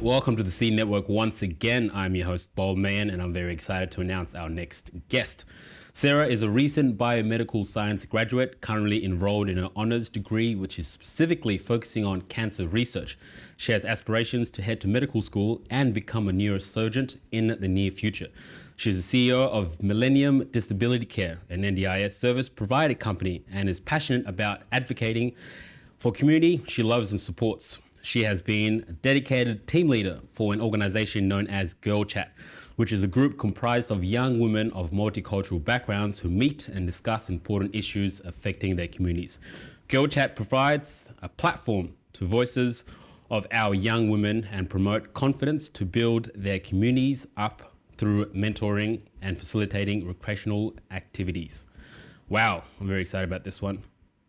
Welcome to the C Network once again. I'm your host, Bold Man, and I'm very excited to announce our next guest. Sarah is a recent biomedical science graduate, currently enrolled in an honors degree, which is specifically focusing on cancer research. She has aspirations to head to medical school and become a neurosurgeon in the near future. She's the CEO of Millennium Disability Care, an NDIS service provider company, and is passionate about advocating for community she loves and supports. She has been a dedicated team leader for an organization known as Girl Chat, which is a group comprised of young women of multicultural backgrounds who meet and discuss important issues affecting their communities. Girl Chat provides a platform to voices of our young women and promote confidence to build their communities up through mentoring and facilitating recreational activities. Wow, I'm very excited about this one.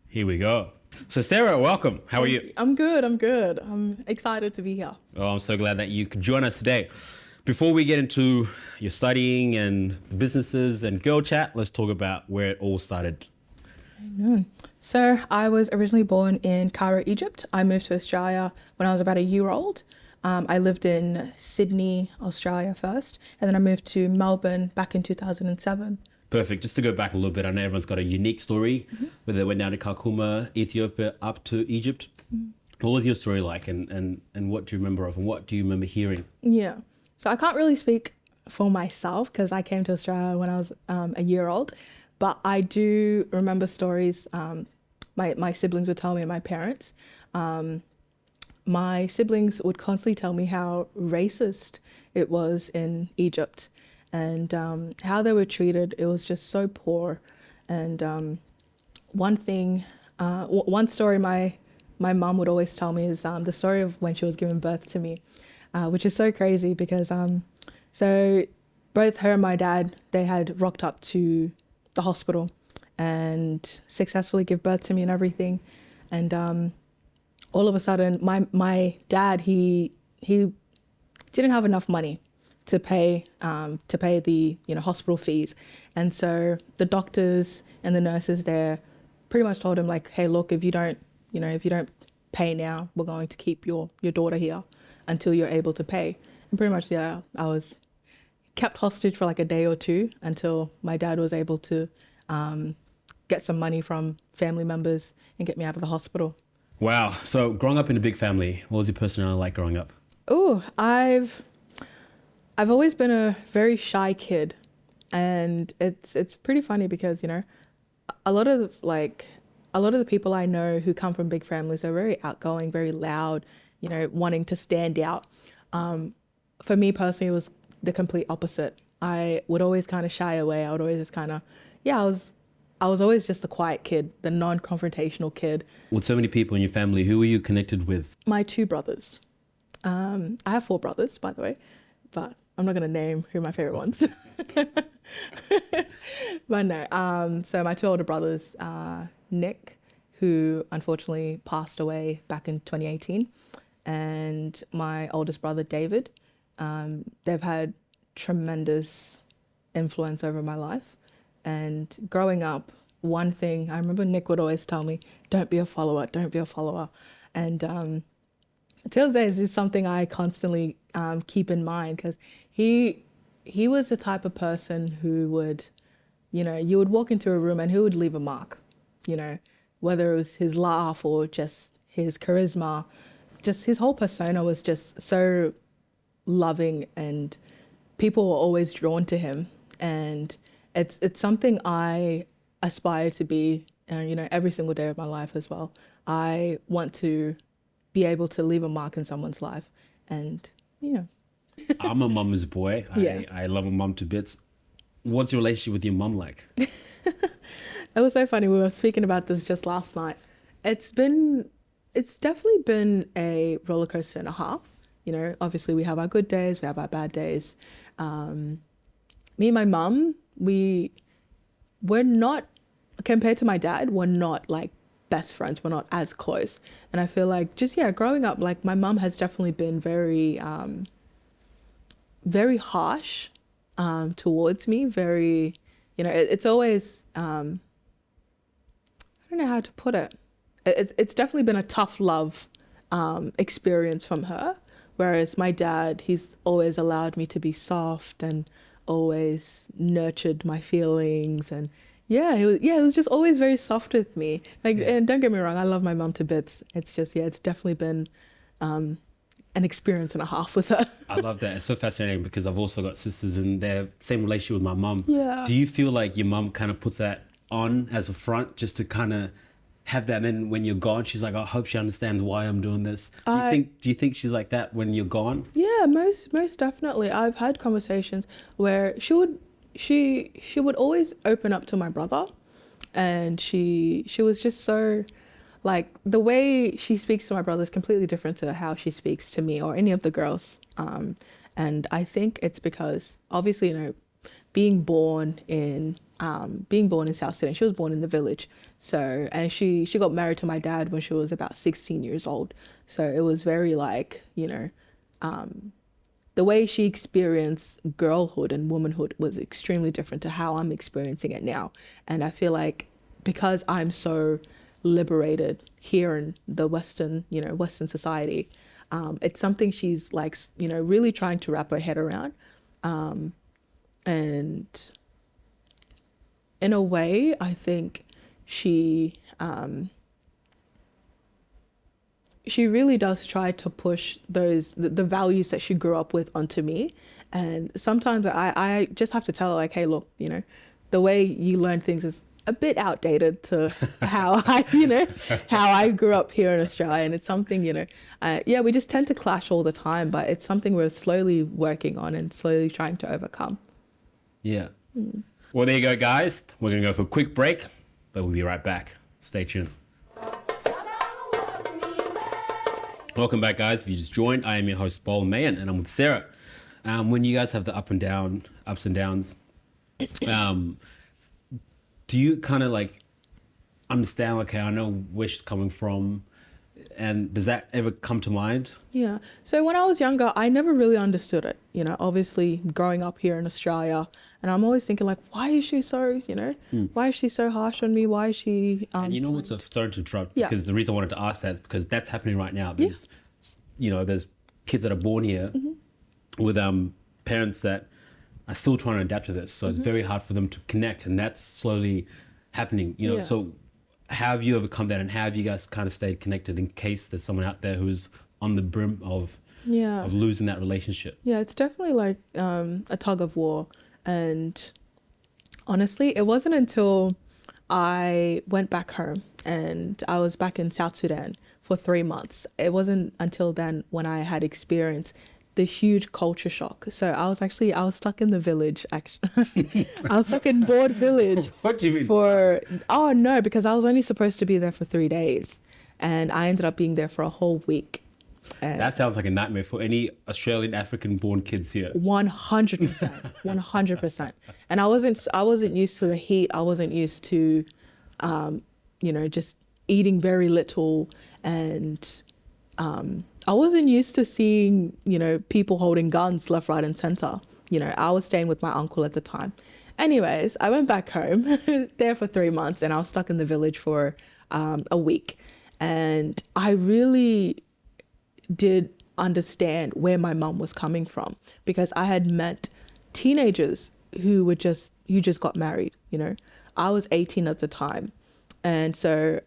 Here we go. So Sarah, welcome. How are you? I'm good. I'm excited to be here. Oh, I'm so glad that you could join us today. Before we get into your studying and businesses and Girl Chat, let's talk about where it all started. So I was originally born in Cairo, Egypt. I moved to Australia when I was about a year old. I lived in Sydney, Australia first, and then I moved to Melbourne back in 2007. Perfect. Just to go back a little bit, I know everyone's got a unique story, whether they went down to Kakuma, Ethiopia, up to Egypt. What was your story like, and what do you remember of, and what do you remember hearing? Yeah. So I can't really speak for myself because I came to Australia when I was a year old, but I do remember stories my siblings would tell me, and my parents. My siblings would constantly tell me how racist it was in Egypt. And how they were treated, it was just so poor. And one story my mom would always tell me is the story of when she was giving birth to me, which is so crazy because so both her and my dad, they had rocked up to the hospital and successfully give birth to me and everything. And all of a sudden, my dad, he didn't have enough money to pay the hospital fees, and so the doctors and the nurses there pretty much told him like, hey, look, if you don't pay now, we're going to keep your daughter here until you're able to pay. And pretty much, yeah, I was kept hostage for like a day or two until my dad was able to get some money from family members and get me out of the hospital. Wow. So growing up in a big family, what was your personality like growing up? Oh, I've always been a very shy kid, and it's pretty funny because a lot of the people I know who come from big families are very outgoing, very loud, wanting to stand out. For me personally, it was the complete opposite. I would always kind of shy away. I would always just kind of, I was always just the quiet kid, the non-confrontational kid. With so many people in your family, who were you connected with? My two brothers. I have 4 brothers, by the way, but I'm not going to name who my favorite ones. But no, so my 2 older brothers, Nick, who unfortunately passed away back in 2018, and my oldest brother, David. They've had tremendous influence over my life. And growing up, one thing, I remember Nick would always tell me, don't be a follower, don't be a follower. And till this day, is something I constantly keep in mind because he was the type of person who would, you would walk into a room and who would leave a mark, whether it was his laugh or just his charisma, just his whole persona was just so loving, and people were always drawn to him. And it's something I aspire to be, every single day of my life as well. I want to be able to leave a mark in someone's life, and I'm a mama's boy. I love a mom to bits. What's your relationship with your mom like? It was so funny. We were speaking about this just last night. It's definitely been a roller coaster and a half. Obviously we have our good days, we have our bad days. Me and my mum, we're not, compared to my dad, we're not like best friends. We're not as close. And I feel like growing up, like my mum has definitely been very, very harsh towards me. Very, it's always, I don't know how to put it. It's definitely been a tough love experience from her, Whereas my dad, he's always allowed me to be soft and always nurtured my feelings. And it was just always very soft with me. Like, Yeah. and don't get me wrong, I love my mum to bits. It's just, it's definitely been an experience and a half with her. I love that. It's so fascinating because I've also got sisters and they're same relationship with my mum. Yeah. Do you feel like your mum kind of puts that on as a front just to kind of have that? And then when you're gone, she's like, I hope she understands why I'm doing this. Do you think she's like that when you're gone? Yeah, most definitely. I've had conversations where she would always open up to my brother, and she was just so, like, the way she speaks to my brother is completely different to how she speaks to me or any of the girls. And I think it's because obviously, being born in South Sudan, she was born in the village. So, and she got married to my dad when she was about 16 years old. So it was very like, the way she experienced girlhood and womanhood was extremely different to how I'm experiencing it now. And I feel like because I'm so liberated here in the Western society, it's something she's like, really trying to wrap her head around. And in a way, I think she really does try to push the values that she grew up with onto me. And sometimes I just have to tell her, like, hey, look, the way you learn things is a bit outdated to how I grew up here in Australia. And it's something, we just tend to clash all the time, but it's something we're slowly working on and slowly trying to overcome. Yeah. Well, there you go, guys. We're going to go for a quick break, but we'll be right back. Stay tuned. Welcome back, guys. If you just joined, I am your host, Paul Mayan, and I'm with Sarah. When you guys have the ups and downs, do you kind of like understand, okay, I know where she's coming from, and does that ever come to mind? Yeah. So when I was younger, I never really understood it, obviously growing up here in Australia, and I'm always thinking, like, why is she so, why is she so harsh on me? Why is she... and you know what's sorry to interrupt, Yeah. because the reason I wanted to ask that is because that's happening right now. There's, there's kids that are born here with parents that are still trying to adapt to this. So it's very hard for them to connect, and that's slowly happening, Yeah. So how have you overcome that, and how have you guys kind of stayed connected in case there's someone out there who's on the brim of losing that relationship? Yeah, it's definitely like a tug of war. And honestly, it wasn't until I went back home and I was back in South Sudan for 3 months. It wasn't until then when I had experienced the huge culture shock. So I was stuck in the village, actually. I was stuck in Board Village. What do you mean? Because I was only supposed to be there for 3 days. And I ended up being there for a whole week. And That sounds like a nightmare for any Australian African-born kids here. 100%, 100%. And I wasn't used to the heat. I wasn't used to, just eating very little, and I wasn't used to seeing, people holding guns left, right, and center. I was staying with my uncle at the time. Anyways, I went back home there for 3 months, and I was stuck in the village for a week, and I really did understand where my mum was coming from, because I had met teenagers who just got married. I was 18 at the time, and so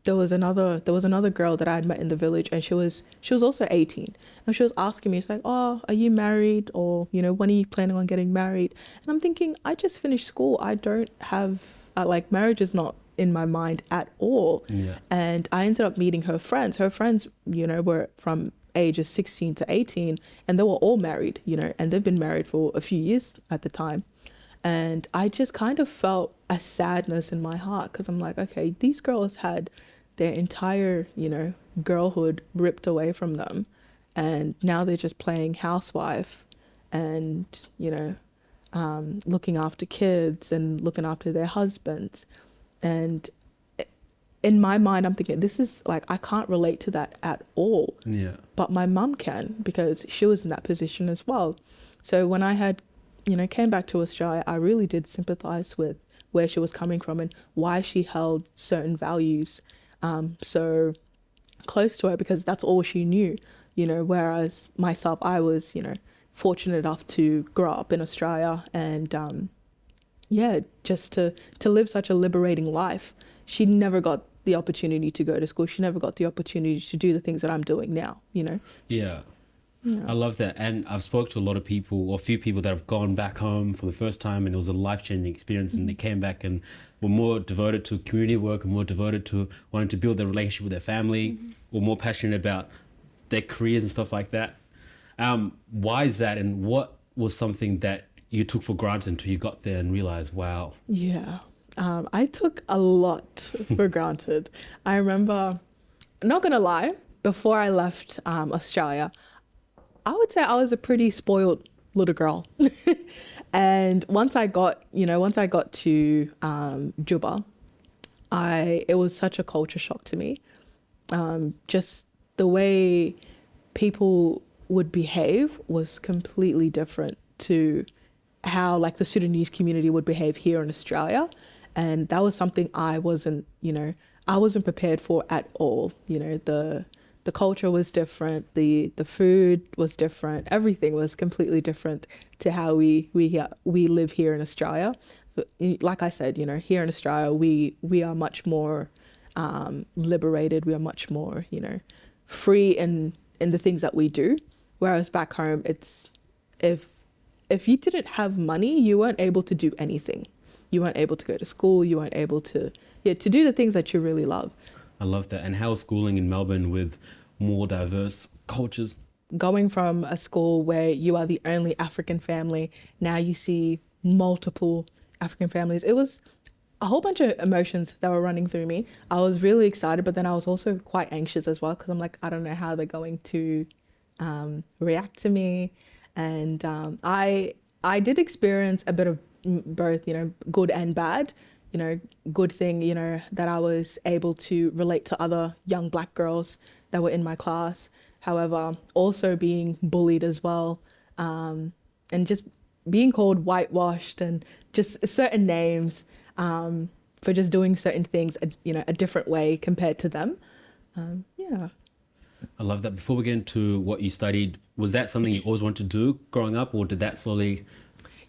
there was another girl that I had met in the village, and she was also 18, and she was asking me, she's like, oh, are you married, or when are you planning on getting married? And I'm thinking, I just finished school. I don't have marriage is not in my mind at all. Yeah. And I ended up meeting her friends. Her friends, were from ages 16 to 18, and they were all married, and they've been married for a few years at the time. And I just kind of felt a sadness in my heart, because I'm like, okay, these girls had their entire, girlhood ripped away from them, and now they're just playing housewife and, looking after kids and looking after their husbands. And in my mind, I'm thinking, this is like, I can't relate to that at all. Yeah. But my mum can, because she was in that position as well. So when I had, came back to Australia, I really did sympathize with where she was coming from and why she held certain values so close to her, because that's all she knew. whereas myself, I was, fortunate enough to grow up in Australia and, yeah, just to live such a liberating life. She never got the opportunity to go to school. She never got the opportunity to do the things that I'm doing now. Yeah. Yeah. I love that. And I've spoke to a lot of people, or a few people that have gone back home for the first time, and it was a life-changing experience, and they came back and were more devoted to community work and more devoted to wanting to build their relationship with their family, or more passionate about their careers and stuff like that. Why is that, and what was something that you took for granted until you got there and realized, wow? Yeah. I took a lot for granted. I remember, not gonna lie, before I left Australia, I would say I was a pretty spoiled little girl. And once I got to Juba, it was such a culture shock to me. Just the way people would behave was completely different to how like the Sudanese community would behave here in Australia. And that was something I wasn't prepared for at all. The culture was different, the food was different, everything was completely different to how we live here in Australia. But like I said, here in Australia we are much more liberated, we are much more, free in the things that we do. Whereas back home, it's if you didn't have money, you weren't able to do anything. You weren't able to go to school, you weren't able to do the things that you really love. I love that. And how is schooling in Melbourne with more diverse cultures? Going from a school where you are the only African family, now you see multiple African families. It was a whole bunch of emotions that were running through me. I was really excited, but then I was also quite anxious as well, because I'm like, I don't know how they're going to react to me. And I did experience a bit of both, good and bad. Good thing, that I was able to relate to other young Black girls that were in my class. However, also being bullied as well, and just being called whitewashed and just certain names for just doing certain things, a different way compared to them. Yeah. I love that. Before we get into what you studied, was that something you always wanted to do growing up, or did that slowly...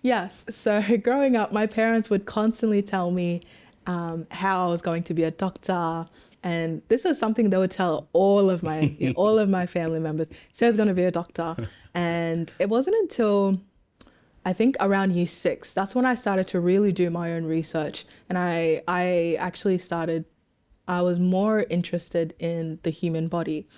Yes. So growing up, my parents would constantly tell me how I was going to be a doctor. And this is something they would tell all of my family members. Sarah's going to be a doctor. And it wasn't until I think around year 6, that's when I started to really do my own research. And I actually I was more interested in the human body.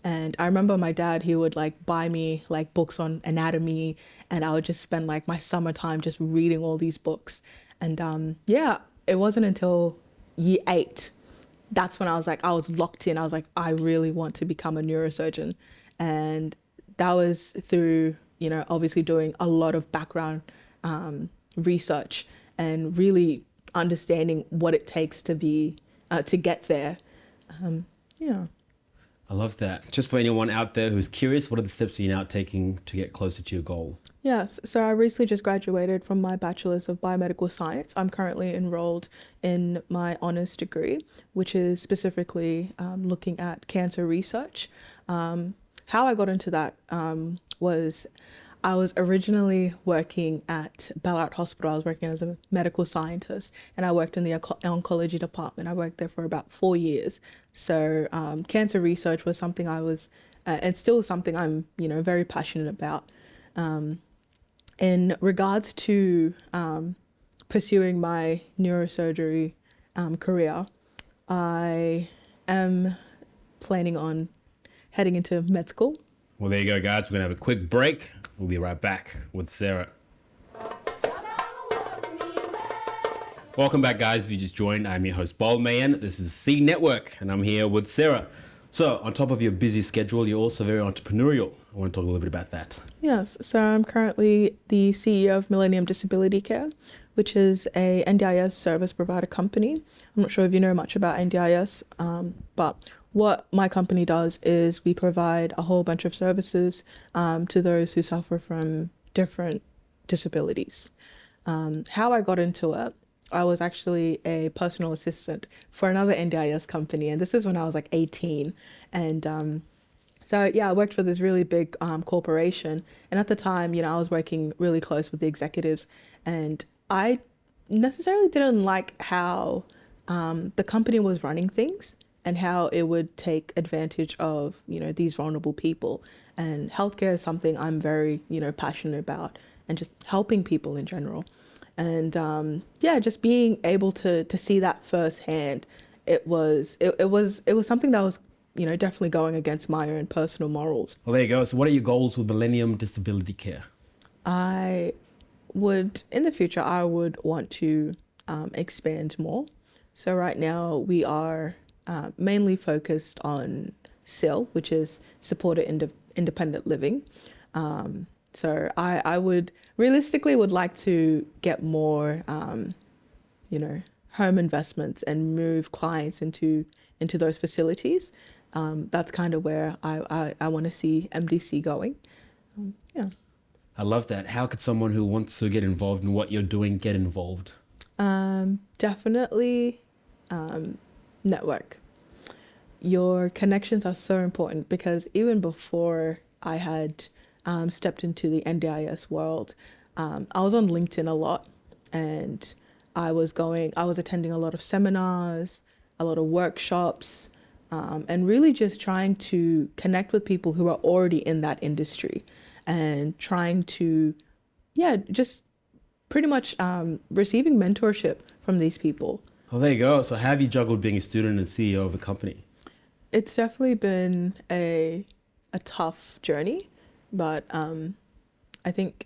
And I remember my dad, he would like buy me like books on anatomy, and I would just spend like my summertime just reading all these books. And yeah, it wasn't until year 8, that's when I was locked in. I was like, I really want to become a neurosurgeon. And that was through, obviously doing a lot of background research and really understanding what it takes to get there. Yeah. I love that. Just for anyone out there who's curious, what are the steps you're now taking to get closer to your goal? Yes, so I recently just graduated from my Bachelor's of Biomedical Science. I'm currently enrolled in my honours degree, which is specifically looking at cancer research. How I got into that was I was originally working at Ballarat Hospital. I was working as a medical scientist, and I worked in the oncology department. I worked there for about 4 years. So cancer research was something I was, and still something I'm, very passionate about. In regards to pursuing my neurosurgery career, I am planning on heading into med school. Well, there you go, guys. We're going to have a quick break. We'll be right back with Sarah. Welcome back, guys. If you just joined, I'm your host, Bold Man. This is C Network, and I'm here with Sarah. So, on top of your busy schedule, you're also very entrepreneurial. I want to talk a little bit about that. Yes. So, I'm currently the CEO of Millennium Disability Care, which is a NDIS service provider company. I'm not sure if you know much about NDIS, but what my company does is we provide a whole bunch of services to those who suffer from different disabilities. How I got into it, I was actually a personal assistant for another NDIS company, and this is when I was like 18. And So yeah, I worked for this really big corporation, and at the time, I was working really close with the executives, and I necessarily didn't like how the company was running things and how it would take advantage of these vulnerable people. And healthcare is something I'm very passionate about, and just helping people in general. And yeah, just being able to see that firsthand, it was something that was definitely going against my own personal morals. Well, there you go. So what are your goals with Millennium Disability Care? I would, in the future, I would want to expand more. So right now we are mainly focused on SIL, which is supported independent living. So I would realistically would like to get more, home investments and move clients into those facilities. That's kind of where I want to see MDC going. Yeah. I love that. How could someone who wants to get involved in what you're doing get involved? Definitely network. Your connections are so important, because even before I had stepped into the NDIS world, I was on LinkedIn a lot, and I was attending a lot of seminars, a lot of workshops, and really just trying to connect with people who are already in that industry, and trying to, yeah, just pretty much receiving mentorship from these people. Well, there you go. So have you juggled being a student and CEO of a company? It's definitely been a tough journey, but I think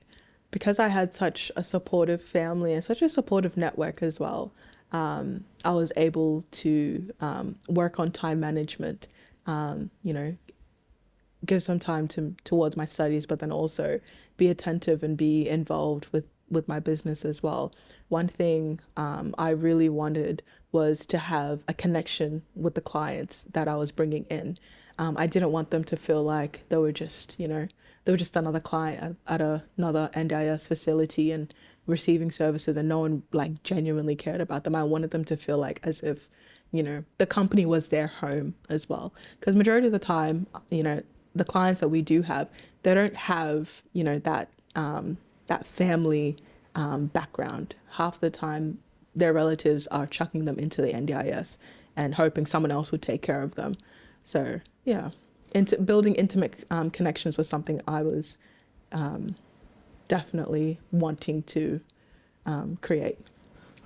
because I had such a supportive family and such a supportive network as well, I was able to work on time management, give some time towards my studies, but then also be attentive and be involved with my business as well. One thing I really wanted was to have a connection with the clients that I was bringing in. I didn't want them to feel like they were just another client at another NDIS facility and receiving services, and no one like genuinely cared about them. I wanted them to feel like as if, the company was their home as well. Because majority of the time, the clients that we do have, they don't have, that family background. Half the time, their relatives are chucking them into the NDIS and hoping someone else would take care of them. So yeah, building intimate connections was something I was definitely wanting to create.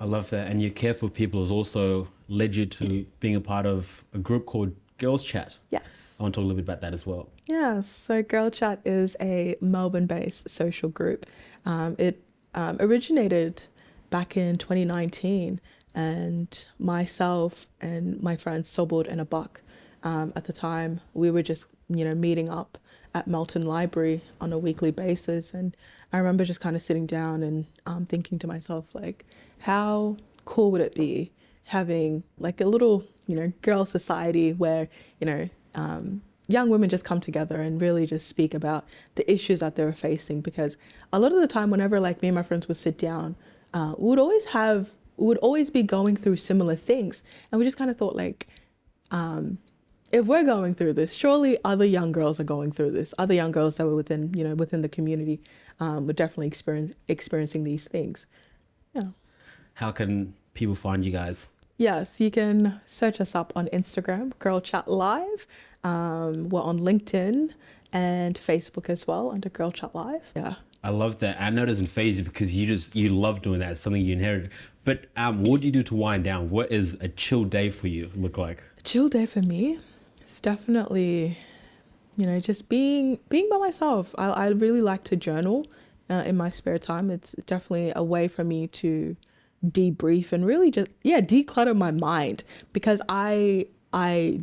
I love that. And your care for people has also led you to being a part of a group called Girls Chat. Yes. I want to talk a little bit about that as well. Yes. So Girl Chat is a Melbourne-based social group. It originated back in 2019, and myself and my friends Sobord and Abak, at the time, we were just meeting up at Melton Library on a weekly basis, and I remember just kind of sitting down and thinking to myself, like, how cool would it be having like a little girl society where young women just come together and really just speak about the issues that they're facing. Because a lot of the time, whenever like me and my friends would sit down, we would always be going through similar things, and we just kind of thought like, if we're going through this, surely other young girls are going through this. Other young girls that were within the community were definitely experiencing these things. Yeah. How can people find you guys? Yes, you can search us up on Instagram, Girl Chat Live. We're on LinkedIn and Facebook as well under Girl Chat Live. Yeah. I love that. I know it doesn't faze you because you love doing that. It's something you inherited. But what do you do to wind down? What is a chill day for you look like? A chill day for me, it's definitely, just being by myself. I really like to journal in my spare time. It's definitely a way for me to debrief and really just declutter my mind, because I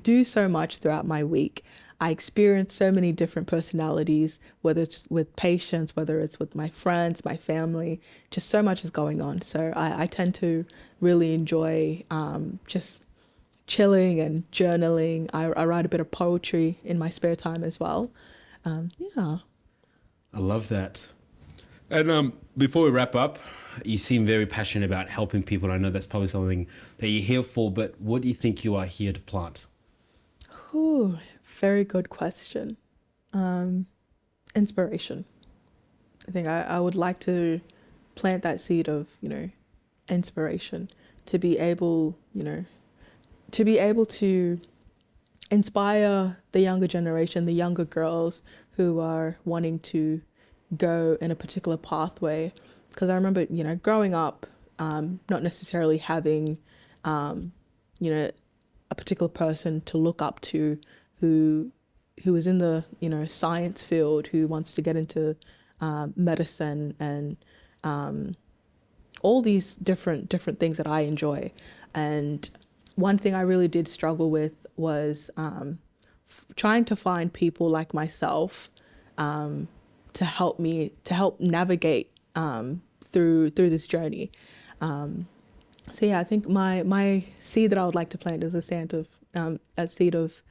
do so much throughout my week. I experience so many different personalities, whether it's with patients, whether it's with my friends, my family, just so much is going on. So I tend to really enjoy just chilling and journaling. I write a bit of poetry in my spare time as well. Yeah. I love that. And before we wrap up, you seem very passionate about helping people. I know that's probably something that you're here for, but what do you think you are here to plant? Ooh, very good question. Inspiration. I think I would like to plant that seed of, inspiration, to be able, to inspire the younger generation, the younger girls who are wanting to go in a particular pathway. Because I remember, growing up, not necessarily having, a particular person to look up to who is in the, science field, who wants to get into medicine and all these different things that I enjoy. And one thing I really did struggle with was trying to find people like myself to help navigate through this journey. So yeah, I think my seed that I would like to plant is a seed of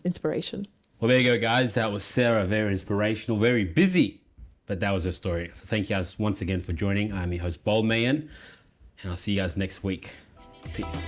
inspiration. Well, there you go, guys. That was Sarah. Very inspirational, very busy, but that was her story. So thank you guys once again for joining. I'm your host, Bold Man, and I'll see you guys next week. Peace.